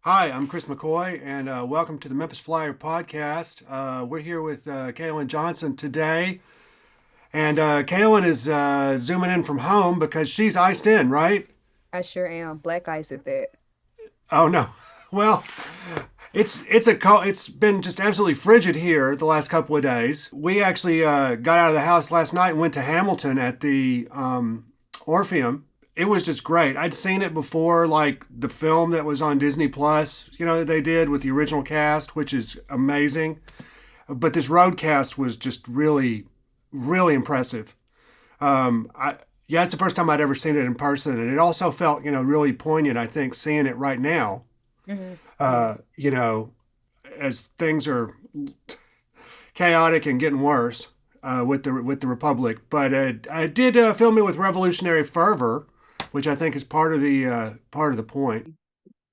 Hi, I'm Chris McCoy, and welcome to the Memphis Flyer podcast. We're here with Kailyn Johnson today, and Kailyn is zooming in from home because she's iced in, right? I sure am. Black ice at that. Oh no, well, it's been just absolutely frigid here the last couple of days. We actually got out of the house last night and went to Hamilton at the Orpheum. It was just great. I'd seen it before, like the film that was on Disney Plus, that they did with the original cast, which is amazing. But this road cast was just really, really impressive. Yeah, it's the first time I'd ever seen it in person, and it also felt, really poignant. I think seeing it right now, Hmm. Yeah. uh, you know, as things are chaotic and getting worse with the Republic. But I did film it with revolutionary fervor, which I think is part of the point.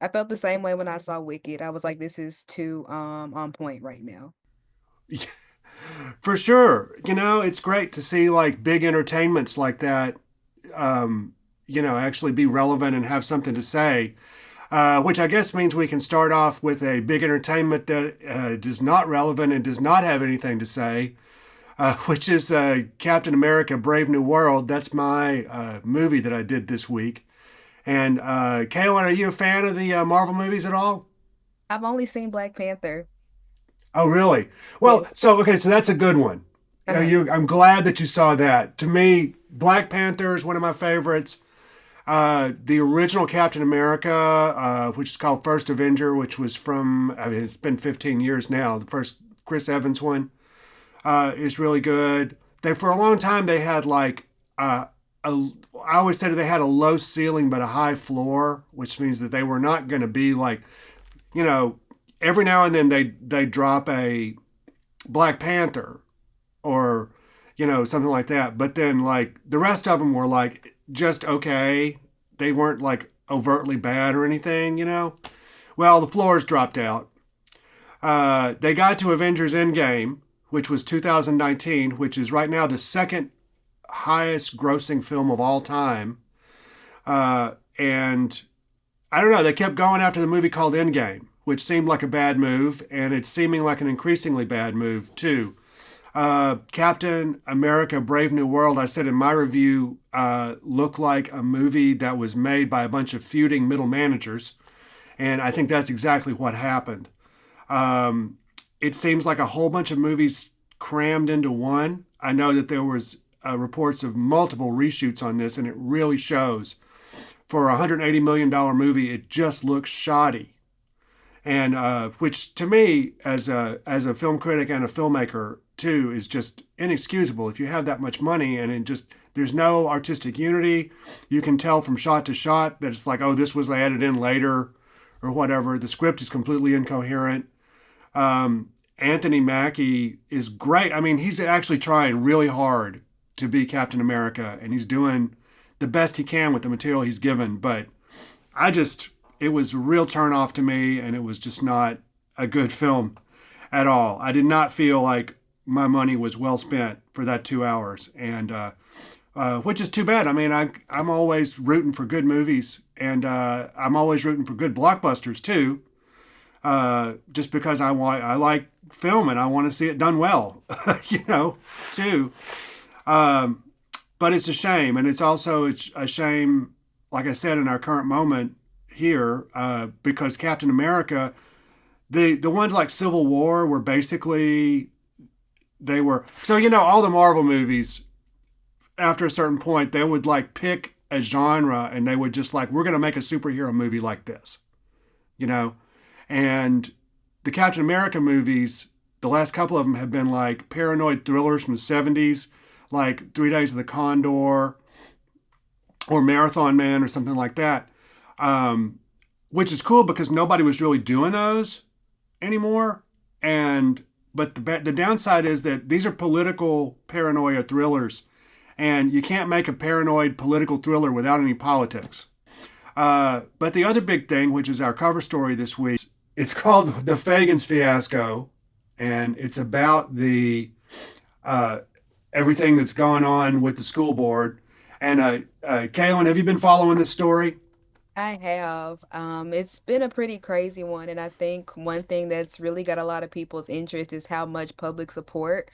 I felt the same way when I saw Wicked. I was like, this is too on point right now. For sure, it's great to see like big entertainments like that, actually be relevant and have something to say. Which I guess means we can start off with a big entertainment that is not relevant and does not have anything to say, which is Captain America: Brave New World. That's my movie that I did this week. And Kaylin, are you a fan of the Marvel movies at all? I've only seen Black Panther. Oh, really? Well, Yes. so that's a good one. Uh-huh. I'm glad that you saw that. To me, Black Panther is one of my favorites. The original Captain America, which is called First Avenger, which was from, I mean, it's been 15 years now. The first Chris Evans one is really good. For a long time, they had like, I always said they had a low ceiling but a high floor, which means that they were not going to be like, you know, every now and then they drop a Black Panther or something like that. But then like the rest of them were like just okay. They weren't like overtly bad or anything. Well, the floors dropped out. They got to Avengers Endgame, which was 2019, which is right now the second highest grossing film of all time. And I don't know, they kept going after the movie called Endgame, which seemed like a bad move, and it's seeming like an increasingly bad move too. Captain America: Brave New World, I said in my review, looked like a movie that was made by a bunch of feuding middle managers, and I think that's exactly what happened. It seems like a whole bunch of movies crammed into one. I know that there was reports of multiple reshoots on this, and it really shows. For a $180 million movie, it just looks shoddy, and which to me, as a film critic and a filmmaker too, is just inexcusable. If you have that much money and it just there's no artistic unity, you can tell from shot to shot that it's like, oh, this was added in later or whatever. The script is completely incoherent. Anthony Mackie is great. I mean, he's actually trying really hard to be Captain America, and he's doing the best he can with the material he's given. But I just, it was a real turnoff to me, and it was just not a good film at all. I did not feel like my money was well spent for that 2 hours, and which is too bad. I mean, I'm always rooting for good movies, and I'm always rooting for good blockbusters too. Just because I like film and I want to see it done well, too. Um, but it's a shame, and it's a shame, like I said, in our current moment here, because Captain America, the ones like Civil War were basically they were so all the Marvel movies after a certain point they would like pick a genre and they would just like we're gonna make a superhero movie like this, you know, and the Captain America movies, the last couple of them have been like paranoid thrillers from the 70s, like 3 Days of the Condor or Marathon Man or something like that. Um, which is cool because nobody was really doing those anymore. And but the downside is that these are political paranoia thrillers, and you can't make a paranoid political thriller without any politics. But the other big thing, which is our cover story this week, it's called the Feagins Fiasco, and it's about the uh, everything that's gone on with the school board. And Kaylin, have you been following this story? I have. It's been a pretty crazy one, and I think one thing that's really got a lot of people's interest is how much public support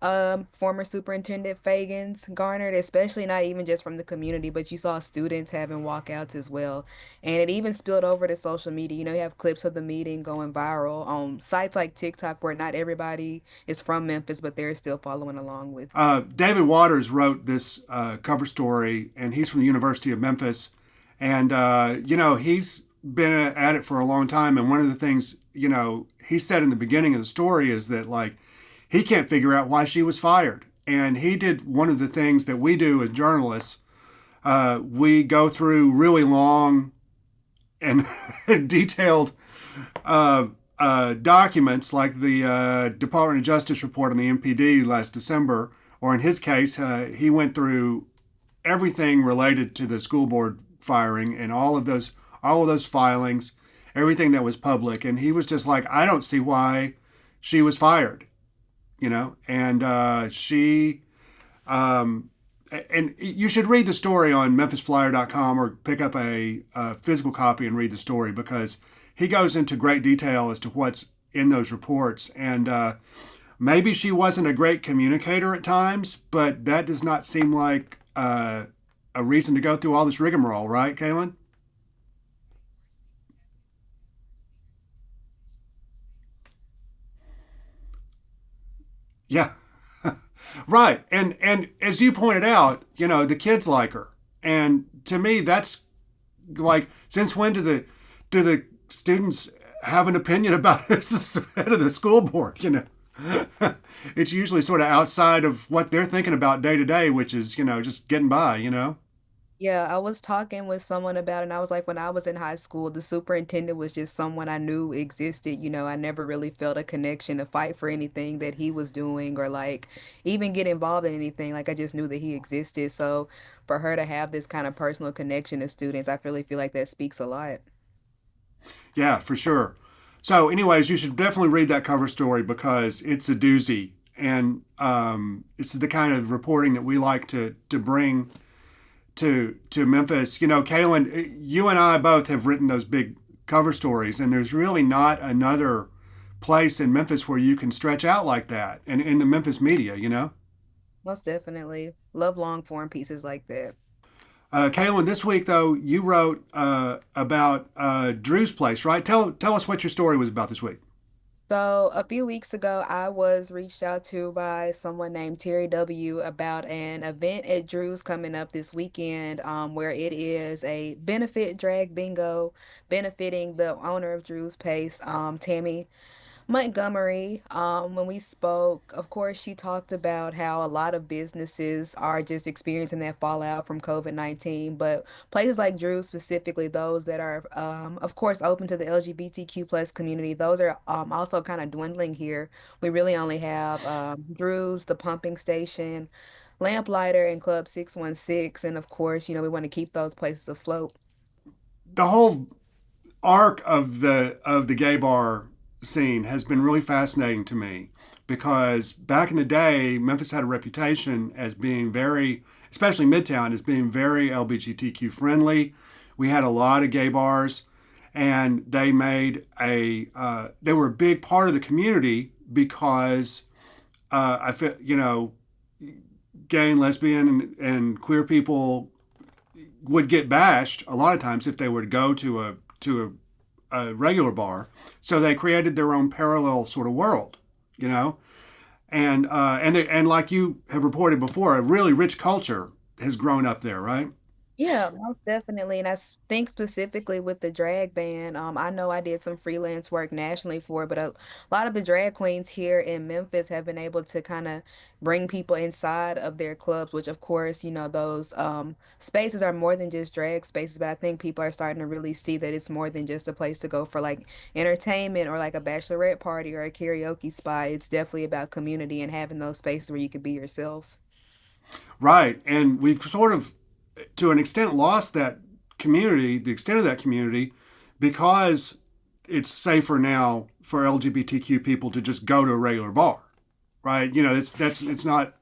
former Superintendent Feagins garnered, especially not even just from the community, but you saw students having walkouts as well. And it even spilled over to social media. You know, you have clips of the meeting going viral on sites like TikTok where not everybody is from Memphis, but they're still following along with. David Waters wrote this cover story, and he's from the University of Memphis. And, he's been at it for a long time. And one of the things, he said in the beginning of the story is that, like, he can't figure out why she was fired. And he did one of the things that we do as journalists. We go through really long and detailed documents like the Department of Justice report on the MPD last December, or in his case, he went through everything related to the school board firing and all of those filings, everything that was public, and he was just like, I don't see why she was fired, and she. And you should read the story on memphisflyer.com or pick up a physical copy and read the story because he goes into great detail as to what's in those reports. And maybe she wasn't a great communicator at times, but that does not seem like a reason to go through all this rigmarole, right, Kailyn? Yeah, right. And as you pointed out, the kids like her, and to me, that's like, since when do the students have an opinion about the head of the school board? It's usually sort of outside of what they're thinking about day to day, which is just getting by. Yeah, I was talking with someone about it, and I was like, when I was in high school, the superintendent was just someone I knew existed. You know, I never really felt a connection to fight for anything that he was doing or like even get involved in anything. Like I just knew that he existed. So for her to have this kind of personal connection to students, I really feel like that speaks a lot. Yeah, for sure. So, anyways, you should definitely read that cover story because it's a doozy, and it's the kind of reporting that we like to bring to Memphis. Kailyn, you and I both have written those big cover stories, and there's really not another place in Memphis where you can stretch out like that, and in the Memphis media. Most definitely. Love long form pieces like that. Kailyn, this week though, you wrote about Drew's place, right? Tell us what your story was about this week. So a few weeks ago, I was reached out to by someone named Terry W. about an event at Drew's coming up this weekend, where it is a benefit drag bingo benefiting the owner of Drew's Pace, Tammy Montgomery, when we spoke, of course, she talked about how a lot of businesses are just experiencing that fallout from COVID-19, but places like Drew, specifically those that are, of course, open to the LGBTQ plus community, those are also kind of dwindling here. We really only have Drew's, the pumping station, Lamplighter, and Club 616, and of course, we want to keep those places afloat. The whole arc of the gay bar scene has been really fascinating to me because back in the day, Memphis had a reputation as being very, especially Midtown, as being very LGBTQ friendly. We had a lot of gay bars, and they were a big part of the community because I feel gay and lesbian and queer people would get bashed a lot of times if they were to go to a regular bar. So they created their own parallel sort of world, you know, and like you have reported before, a really rich culture has grown up there, right? Yeah, most definitely. And think specifically with the drag ban, I know I did some freelance work nationally for it, but a lot of the drag queens here in Memphis have been able to kind of bring people inside of their clubs, which of course, those spaces are more than just drag spaces, but I think people are starting to really see that it's more than just a place to go for like entertainment or like a bachelorette party or a karaoke spot. It's definitely about community and having those spaces where you can be yourself. Right. And we've sort of, to an extent, lost that community, the extent of that community, because it's safer now for LGBTQ people to just go to a regular bar, right? It's not.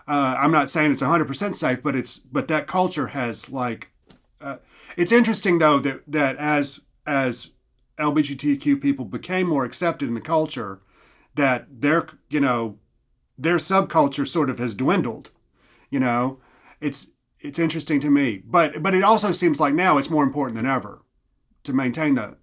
I'm not saying it's 100% safe, but that culture has like It's interesting though that as LGBTQ people became more accepted in the culture, that their subculture sort of has dwindled. You know, it's it's interesting to me, but it also seems like now it's more important than ever to maintain that.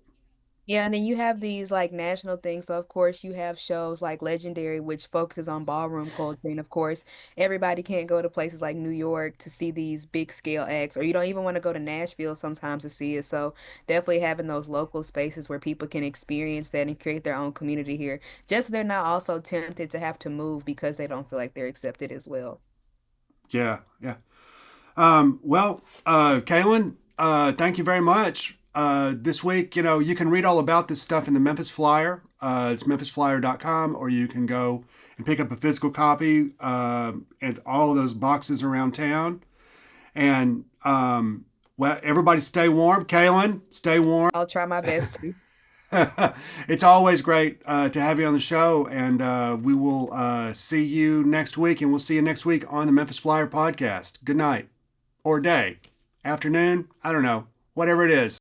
Yeah, and then you have these like national things. So of course you have shows like Legendary, which focuses on ballroom culture. And of course, everybody can't go to places like New York to see these big scale acts, or you don't even want to go to Nashville sometimes to see it. So definitely having those local spaces where people can experience that and create their own community here. Just so they're not also tempted to have to move because they don't feel like they're accepted as well. Yeah, yeah. Kaylin, thank you very much. This week, you can read all about this stuff in the Memphis Flyer. It's memphisflyer.com, or you can go and pick up a physical copy at all of those boxes around town. And, everybody stay warm. Kaylin, stay warm. I'll try my best to. It's always great to have you on the show, and we will see you next week, and we'll see you next week on the Memphis Flyer podcast. Good night, or day, afternoon, I don't know, whatever it is.